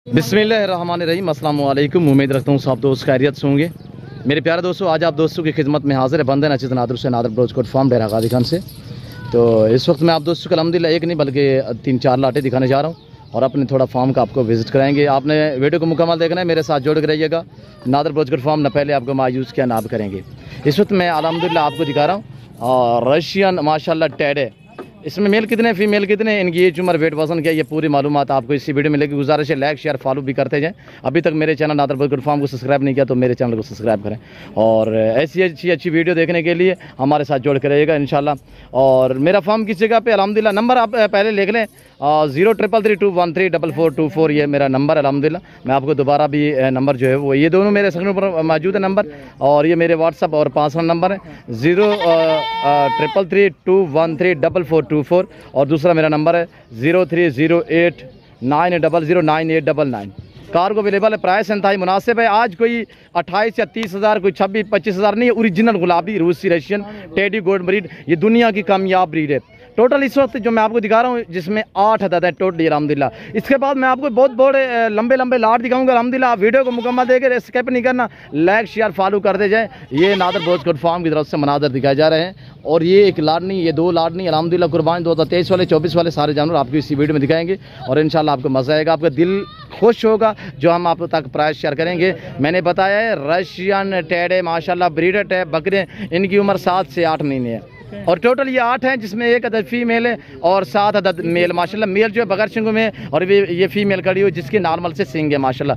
बिस्मिल्लाहिर्रहमानिर्रहीम, अस्सलाम वालेकुम। उम्मीद रखता हूँ सब दोस्त खैरियत से होंगे। मेरे प्यारे दोस्तों, आज आप दोस्तों की खिदमत में हाजिर है बंदे नचित नादर से नादर ब्रोचकोट फार्म डेरा गादी खान से। तो इस वक्त मैं आप दोस्तों को अल्हम्दुलिल्लाह एक नहीं बल्कि 3-4 लाटे दिखाने जा रहा हूँ और अपने थोड़ा फार्म का आपको विजिट कराएंगे। आपने वीडियो को मुकम्मल देखना है, मेरे साथ जोड़ के रहिएगा। नादर ब्रोचकोट फार्म न पहले आपको मायूस किया ना आप करेंगे। इस वक्त मैं अल्हम्दुलिल्लाह आपको दिखा रहा हूँ और रशियन माशाल्लाह टेडे। इसमें मेल कितने फीमेल कितने, इनकी एज उम्र वेट वजन क्या, ये पूरी मालूमात आपको इसी वीडियो में मिलेगी। गुजारिश है लाइक शेयर फॉलो भी करते जाएं। अभी तक मेरे चैनल नादर ब्रोचकोट फार्म को सब्सक्राइब नहीं किया तो मेरे चैनल को सब्सक्राइब करें और ऐसी अच्छी वीडियो देखने के लिए हमारे साथ जोड़ के रहिएगा इंशाल्लाह। और मेरा फार्म किस जगह पे, अल्हम्दुलिल्लाह नंबर आप पहले लिख लें 0333213424, ये मेरा नंबर अल्हम्दुलिल्लाह। मैं आपको दोबारा भी नंबर जो है वो ये दोनों मेरे स्क्रीन पर मौजूद है नंबर, और ये मेरे व्हाट्सअप और पर्सनल नंबर है 0333213424 और दूसरा मेरा नंबर है 0308900989। कार को अवेलेबल है, प्राइस इंतहाई मुनासिब है। आज कोई 28 या 30 हज़ार, कोई 26-25 हज़ार नहीं है। ओरिजिनल गुलाबी रूसी रशियन टेडी गोल्ड ब्रीड, ये दुनिया की कामयाब ब्रीड है। टोटल इस वक्त जो मैं आपको दिखा रहा हूँ जिसमें 8 अदद है टोटली अल्हम्दुलिल्लाह। इसके बाद मैं आपको बहुत बड़े लंबे लंबे लाट दिखाऊंगा अल्हम्दुलिल्लाह। आप वीडियो को मुकम्मल देकर स्किप नहीं करना, लाइक शेयर फॉलो करते जाए। ये नादर ब्रोचकोट फार्म की तरफ से मनाजर दिखाए जा रहे हैं और ये एक लाट नहीं, ये 2 लाट नहीं अल्हम्दुलिल्लाह। कुर्बानी 2023 वाले 24 वाले सारे जानवर आपको इसी वीडियो में दिखाएंगे और इंशाल्लाह आपको मज़ा आएगा, आपका दिल खुश होगा जो हम आप तक प्राइस शेयर करेंगे। मैंने बताया है रशियन टेडे माशाल्लाह ब्रीडर है बकरे, इनकी उम्र 7 से 8 महीने है और टोटल ये 8 हैं जिसमें 1 अदद फीमेल है और 7 अदद मेल माशाल्लाह। मेल जो है बगैर सिंगों में और ये फीमेल खड़ी हुई जिसके नॉर्मल से सिंग है माशाल्लाह।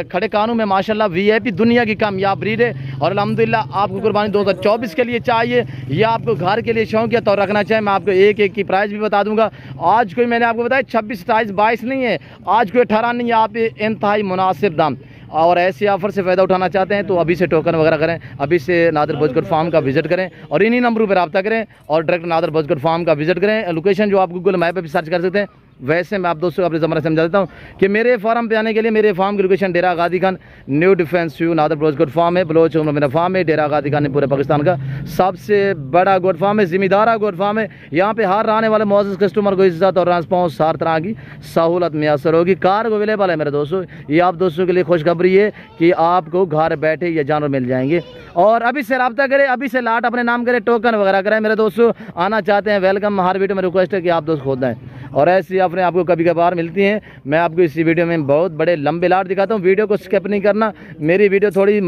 खड़े कानों में माशाल्लाह वीआईपी दुनिया की कामयाब ब्रीड है और अल्हम्दुलिल्लाह आपको कुर्बानी 2024 के लिए चाहिए या आपको घर के लिए शौकिया तौर रखना चाहिए। मैं आपको एक की प्राइस भी बता दूंगा। आज कोई मैंने आपको बताया 26, 27, 22 नहीं है, आज कोई 18 नहीं है। आप इंतहाई मुनासिब दाम और ऐसे ऑफर से फ़ायदा उठाना चाहते हैं तो अभी से टोकन वगैरह करें, अभी से नादर ब्रोचकोट फार्म का विजिट करें और इन्हीं नंबरों पर रब्ता करें और डायरेक्ट नादर ब्रोचकोट फार्म का विजिट करें। लोकेशन जो आप गूगल मैप पे भी सर्च कर सकते हैं। वैसे मैं आप दोस्तों को अपने ज़माने समझा देता हूँ कि मेरे फार्म पे आने के लिए मेरे फार्म की लोकेशन डेरा गादी खान न्यू डिफेंस व्यू नादर ब्रोचकोट फार्म है, बलोच में मेरा फार्म है। डेरा गादी खान पूरे पाकिस्तान का सबसे बड़ा गोट फार्म है, जिम्मेदारा गोट फार्म है। यहाँ पे हर आने वाले मुअज़्ज़ज़ कस्टमर को इज़्ज़त और रिस्पॉन्स हर तरह की सहूलत मैसर होगी। कार को अवेलेबल है मेरे दोस्तों, ये आप दोस्तों के लिए खुशखबरी है कि आपको घर बैठे ये जानवर मिल जाएंगे। और अभी से रब्ता करें, अभी से लाट अपने नाम करें, टोकन वगैरह करें मेरे दोस्तों। आना चाहते हैं वेलकम, हर वीडियो में रिक्वेस्ट है कि आप दोस्त खोद दें और ऐसी ऑफरें आपको कभी कभार मिलती हैं। मैं आपको इसी वीडियो में बहुत बड़े लंबे लाट दिखाता हूँ, वीडियो को स्किप नहीं करना। मेरी वीडियो थोड़ी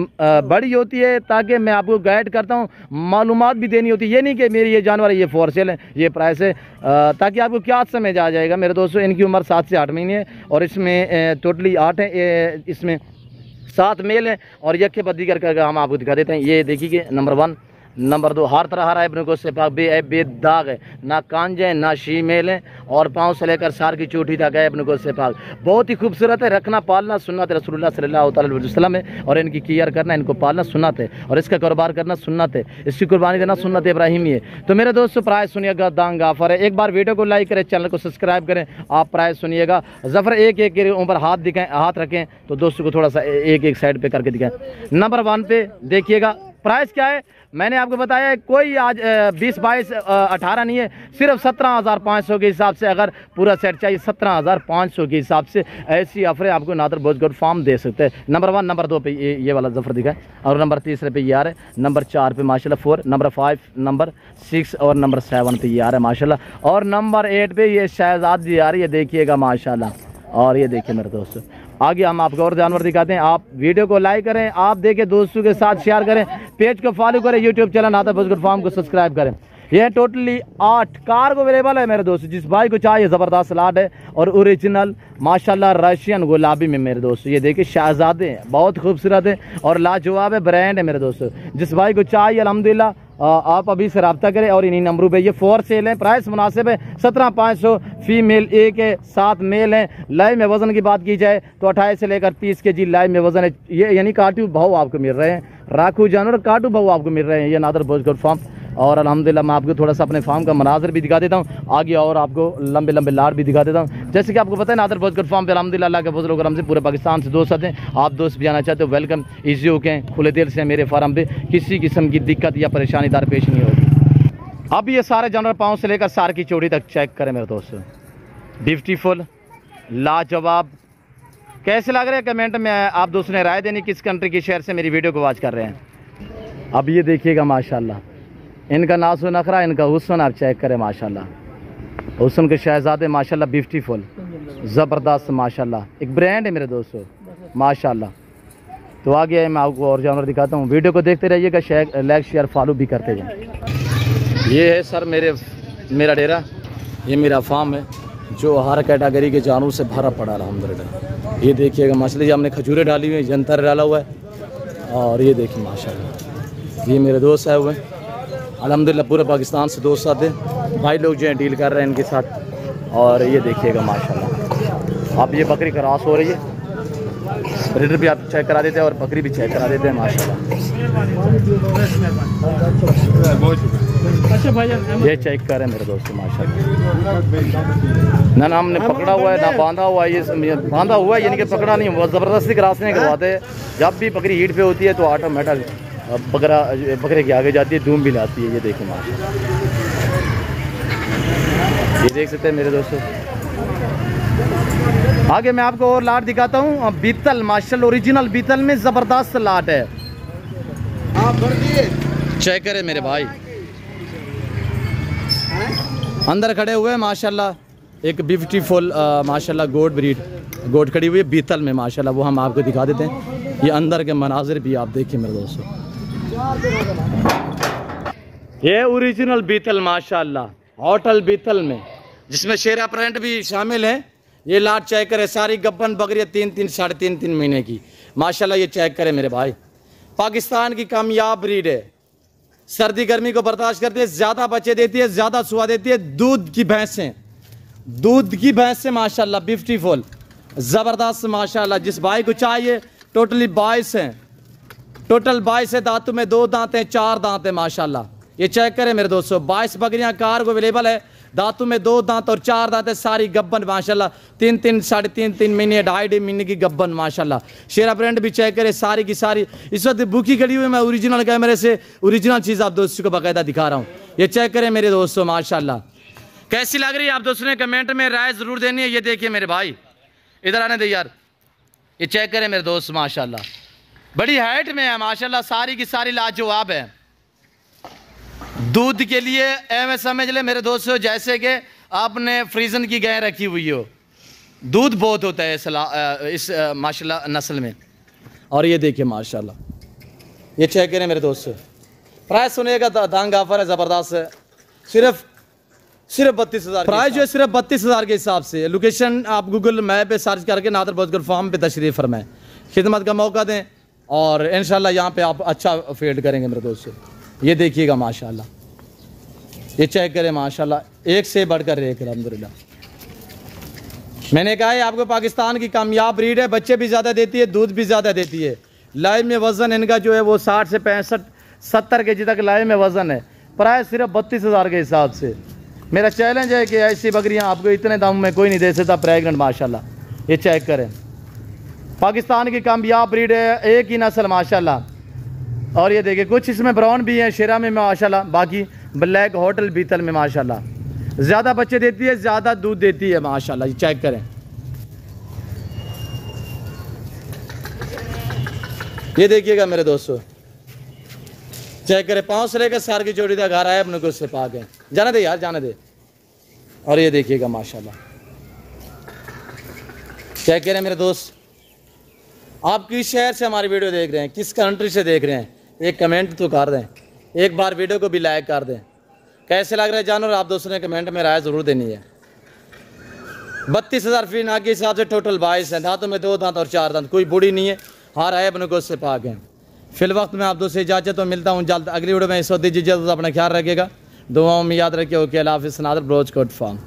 बड़ी होती है ताकि मैं आपको गाइड करता हूँ, मालूमात भी देनी होती है। ये नहीं कि मेरी ये जानवर ये फॉर सेल है, ये प्राइस है, ताकि आपको क्या समझ आ जाएगा मेरे दोस्तों। इनकी उम्र 7 से 8 महीने है और इसमें टोटली 8 है, इसमें 7 मेल हैं और यक के बदी करके हम आपको दिखा देते हैं। ये देखिए नंबर 1, नंबर 2 हर तरह हरा इब्न को से पाक बेदाग है, ना कांजे है ना शीमेल है और पाँव से लेकर सार की चोटी तक है इब्न को से पाक। बहुत ही खूबसूरत है, रखना पालना सुन्नत रसूलुल्लाह सल्लल्लाहु अलैहि वसल्लम है और इनकी केयर करना, इनको पालना सुन्नत है और इसका कारोबार करना सुन्नत है, इसकी कुर्बानी देना सुन्नत इब्राहिमी है। तो मेरे दोस्तों प्राइस सुनिएगा, दांग ऑफर है। एक बार वीडियो को लाइक करें, चैनल को सब्सक्राइब करें, आप प्राइस सुनिएगा। जफर एक के ऊपर हाथ दिखाएं, हाथ रखें तो दोस्तों को थोड़ा सा एक साइड पे करके दिखाएं। नंबर 1 पे देखिएगा प्राइस क्या है, मैंने आपको बताया है कोई आज 20, 22, 18 नहीं है, सिर्फ 17,500 के हिसाब से। अगर पूरा सेट चाहिए 17,500 के हिसाब से ऐसी ऑफरें आपको नादर ब्रोचकोट फार्म दे सकते हैं। नंबर 1, नंबर 2 पे ये वाला जफर दिखा है और नंबर 3 पे ये आ रहा है, नंबर 4 पे माशाल्लाह 4, नंबर 5, नंबर 6 और नंबर 7 पे ये आ रहा है माशाल्लाह और नंबर 8 पे ये शहजादी आ रही है, देखिएगा माशाल्लाह। और ये देखिए मेरे दोस्तों, आगे हम आपको और जानवर दिखाते हैं। आप वीडियो को लाइक करें, आप देखें, दोस्तों के साथ शेयर करें, पेज को फॉलो करें, यूट्यूब चैनल नादर ब्रोचकोट फार्म को सब्सक्राइब करें। ये टोटली 8 कार को अवेलेबल है मेरे दोस्तों, जिस भाई को चाहिए ज़बरदस्त लाट है और ओरिजिनल माशाल्लाह रशियन गुलाबी में मेरे दोस्तों। ये देखिए शहजादे हैं, बहुत खूबसूरत है और लाजवाब है, ब्रांड है मेरे दोस्तों। जिस भाई को चाहिए अल्हम्दुलिल्लाह आप अभी से रब्ता करें और इन्हीं नंबरों पे ये फॉर सेल है। प्राइस मुनासिब है, 17,500 फीमेल 1 है, 7 मेल हैं। लाइव में वज़न की बात की जाए तो 28 से लेकर 30 kg लाइव में वज़न है। ये यानी काटू भाव आपको मिल रहे हैं, राखू जानवर काटू भाव आपको मिल रहे हैं ये नादर ब्रोचकोट फार्म। और अल्हम्दुलिल्लाह मैं आपको थोड़ा सा अपने फार्म का मनाजर भी दिखा देता हूँ आगे और आपको लंबे लंबे लाट भी दिखा देता हूँ। जैसे कि आपको पता है नादर ब्रोचकोट फार्म पे अल्हम्दुलिल्लाह अल्लाह के फजल व करम से पूरे पाकिस्तान से दोस्त आते हैं। आप दोस्त भी आना चाहते हो वेलकम, ईजी होके खुले दिल से मेरे फार्म पे किसी किस्म की दिक्कत या परेशानी दरपेश नहीं होगी। अब ये सारे जानवर पाँव से लेकर सार की चोटी तक चेक करें मेरे दोस्तों, ब्यूटीफुल लाजवाब कैसे लग रहे हैं कमेंट में आप दोस्तों ने राय देनी, किस कंट्री के शहर से मेरी वीडियो को वॉच कर रहे हैं। अब ये देखिएगा माशाल्लाह, इनका नाज़ो नखरा, इनका हुस्न आप चेक करें माशाल्लाह। हुस्न के शहजादे माशाल्लाह, ब्यूटीफुल, ज़बरदस्त माशाल्लाह, एक ब्रांड है मेरे दोस्तों माशाल्लाह। तो आगे मैं आपको और जानवर दिखाता हूँ, वीडियो को देखते रहिएगा, लाइक शेयर फॉलो भी करते जाएं। ये है सर मेरा डेरा, ये मेरा फार्म है जो हर कैटेगरी के जानवरों से भरा पड़ा अल्हम्दुलिल्लाह। ये देखिएगा मछली, हमने खजूरें डाली हुई है, जंतर डाला हुआ है, और ये देखिए माशाल्लाह ये मेरे दोस्त आए हुए हैं अल्हम्दुलिल्लाह, पूरे पाकिस्तान से दोस्त आते हैं, भाई लोग जो हैं डील कर रहे हैं इनके साथ। और ये देखिएगा माशाल्लाह, अब ये बकरी क्रॉस हो रही है, ब्रीडर भी आप चेक करा देते हैं और बकरी भी चेक करा देते हैं माशाल्लाह। ये चेक करें मेरे दोस्तों माशाल्लाह, ना हमने पकड़ा हुआ है ना बांधा हुआ है, ये बांधा हुआ है यानी कि पकड़ा नहीं, वो ज़बरदस्ती क्रॉस नहीं करवाते। जब भी बकरी हीट पे होती है तो ऑटोमेटिक बकरे के आगे जाती है, धूम भी लाती है। ये देखिए माशाल्लाह, ये देख सकते हैं मेरे दोस्तों। आगे मैं आपको और लाट दिखाता हूँ, बीतल माशाल्लाह, ओरिजिनल बीतल में ज़बरदस्त लाट है, आप भर दिए चेक करें मेरे भाई। अंदर खड़े हुए हैं माशाल्लाह, एक ब्यूटीफुल माशाल्लाह गोट खड़ी हुई है बीतल में माशाल्लाह, वो हम आपको दिखा देते हैं। ये अंदर के मनाजिर भी आप देखिए मेरे दोस्तों, ये ओरिजिनल बीतल माशाल्लाह, होटल बीतल में, जिसमें शेरा प्रिंट भी शामिल है। ये लाट चेक करें, सारी गब्बन बकरियाँ 3-3 साढ़े 3 महीने की माशाल्लाह, ये चेक करें मेरे भाई। पाकिस्तान की कामयाब ब्रीड है, सर्दी गर्मी को बर्दाश्त करती है, ज़्यादा बच्चे देती है, ज़्यादा सुहा देती है। दूध की भैंसें माशाल्लाह ब्यूटीफुल, ज़बरदस्त माशाल्लाह। जिस भाई को चाहिए टोटली 22 हैं, टोटल 22 है, दांतों में 2 दांत हैं, 4 दांत है माशाल्लाह। ये चेक करें मेरे दोस्तों, 22 बकरियां कार को अवेलेबल है, दांतों में 2 दांत और 4 दांत है, सारी गब्बन माशाल्लाह, 3-3 साढ़े 3 महीने 2.5 महीने की गब्बन माशाल्लाह। शेरा ब्रांड भी चेक करें, सारी की सारी इस वक्त भूखी खड़ी हुई, मैं ओरिजिनल कैमरे से ओरिजिनल चीज़ आप दोस्तों को बाकायदा दिखा रहा हूँ। ये चेक करें मेरे दोस्तों माशाल्लाह, कैसी लग रही है आप दोस्तों ने कमेंट में राय ज़रूर देनी है। ये देखिए मेरे भाई, इधर आने दे यार, ये चेक करें मेरे दोस्त माशाल्लाह, बड़ी हाइट में है माशाल्लाह, सारी की सारी लाजवाब है। दूध के लिए ऐसे समझ ले मेरे दोस्तों जैसे कि आपने फ्रीजन की गाय रखी हुई हो, दूध बहुत होता है इस माशाल्लाह नस्ल में। और ये देखिए माशाल्लाह, ये चेक करें मेरे दोस्तों, प्राइस सुनेगा दांग ऑफर है ज़बरदस्त है, सिर्फ 32,000 प्राइस जो है, सिर्फ 32,000 के हिसाब से। लोकेशन आप गूगल मैप पे सर्च करके नादर बजगर फार्म पे तशरीफ़ फरमाएं, खिदमत का मौका दें और इंशाल्लाह यहाँ पे आप अच्छा फील्ड करेंगे मेरे दोस्तों। ये देखिएगा माशाल्लाह, ये चेक करें माशाल्लाह, एक से बढ़कर एक अल्हम्दुलिल्लाह। मैंने कहा है आपको पाकिस्तान की कामयाब ब्रीड है, बच्चे भी ज़्यादा देती है, दूध भी ज़्यादा देती है। लाइव में वज़न इनका जो है वो 60 से 65-70 के जी तक लाइव में वज़न है। प्राइस सिर्फ 32,000 के हिसाब से। मेरा चैलेंज है कि ऐसी बकरियां आपको इतने दाम में कोई नहीं दे सकता प्रेगनेंट माशाल्लाह। ये चेक करें, पाकिस्तान की कामयाब ब्रीड है, एक ही नस्ल माशाल्लाह। और ये देखिए कुछ इसमें ब्राउन भी है शेरा में माशाल्लाह, बाकी ब्लैक होटल बीतल में माशाल्लाह। ज़्यादा बच्चे देती है, ज़्यादा दूध देती है माशाल्लाह। ये चेक करें, ये देखिएगा मेरे दोस्तों, चेक करें, पाँव से लेकर सर की चोटी तक घर आए अपने को उससे पाक है, जाने दे यार जाने दे। और ये देखिएगा माशाल्लाह, चेक करें मेरे दोस्त, आप किस शहर से हमारी वीडियो देख रहे हैं, किस कंट्री से देख रहे हैं, एक कमेंट तो कर दें, एक बार वीडियो को भी लाइक कर दें। कैसे लग रहे हैं जानवर आप दोस्तों ने कमेंट में राय ज़रूर देनी है। 32,000 फी ना के हिसाब से टोटल 22 हैं, दांतों में 2 दांत और 4 दांत, कोई बूढ़ी नहीं है, हार आए अपने को उससे पाक हैं। फिल वक्त में आप दोस्तों इजाज़त तो मिलता हूँ जल्द अगली वीडियो में। इस वक्त दीजिए, अपना ख्याल रखिएगा, दुआओं में याद रखिए। ओके, अल्लाह हाफ़िज़। नादर ब्रोच कोट फार्म।